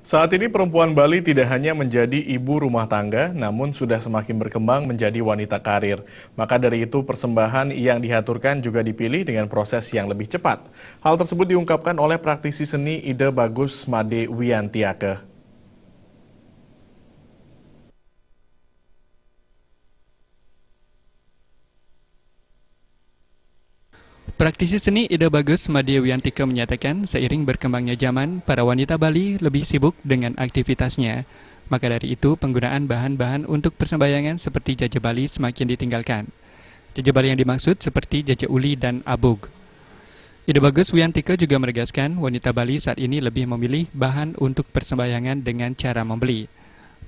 Saat ini perempuan Bali tidak hanya menjadi ibu rumah tangga, namun sudah semakin berkembang menjadi wanita karir. Maka dari itu persembahan yang diaturkan juga dipilih dengan proses yang lebih cepat. Hal tersebut diungkapkan oleh praktisi seni Ide Bagus Made Wiyantiake. Praktisi seni Ide Bagus Made Wiyantiake menyatakan seiring berkembangnya zaman, para wanita Bali lebih sibuk dengan aktivitasnya. Maka dari itu, penggunaan bahan-bahan untuk persembahyangan seperti jaja Bali semakin ditinggalkan. Jaja Bali yang dimaksud seperti jaja uli dan abug. Ide Bagus Wiyantiake juga menegaskan wanita Bali saat ini lebih memilih bahan untuk persembahyangan dengan cara membeli.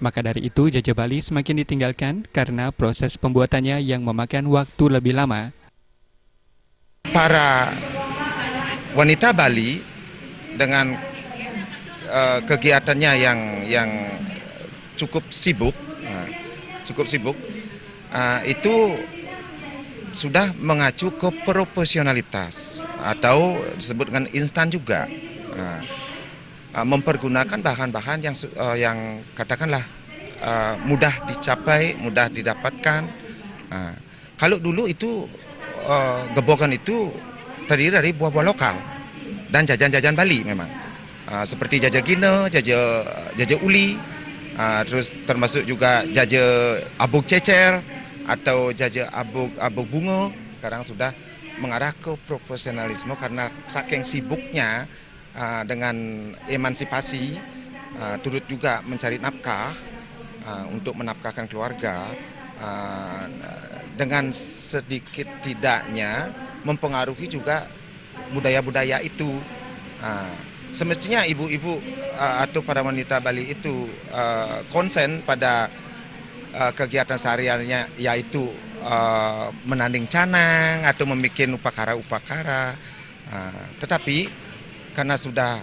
Maka dari itu, jaja Bali semakin ditinggalkan karena proses pembuatannya yang memakan waktu lebih lama. Para wanita Bali dengan kegiatannya yang cukup sibuk, itu sudah mengacu ke profesionalitas atau disebut dengan instan juga, mempergunakan bahan-bahan yang katakanlah mudah dicapai, mudah didapatkan. Kalau dulu itu gebokan itu terdiri dari buah-buah lokal dan jajan-jajan Bali memang, seperti jaja gine, jaja uli, terus termasuk juga jaja abug cecer atau jaja abug bunga. Sekarang sudah mengarah ke profesionalisme karena saking sibuknya dengan emansipasi, turut juga mencari nafkah untuk menafkahkan keluarga. Dengan sedikit tidaknya mempengaruhi juga budaya-budaya itu. Semestinya ibu-ibu atau para wanita Bali itu konsen pada kegiatan sehariannya, yaitu menanding canang atau membuat upakara-upakara. Tetapi karena sudah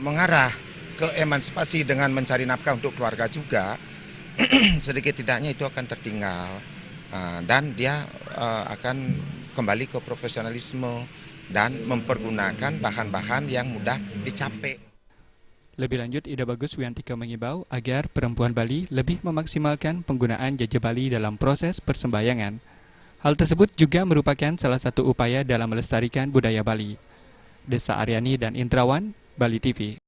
mengarah ke emansipasi dengan mencari nafkah untuk keluarga juga, sedikit tidaknya itu akan tertinggal. Dan dia akan kembali ke profesionalisme dan mempergunakan bahan-bahan yang mudah dicapai. Lebih lanjut, Ide Bagus Wiyantiake mengimbau agar perempuan Bali lebih memaksimalkan penggunaan jaja Bali dalam proses persembahyangan. Hal tersebut juga merupakan salah satu upaya dalam melestarikan budaya Bali. Desa Aryani dan Indrawan, Bali TV.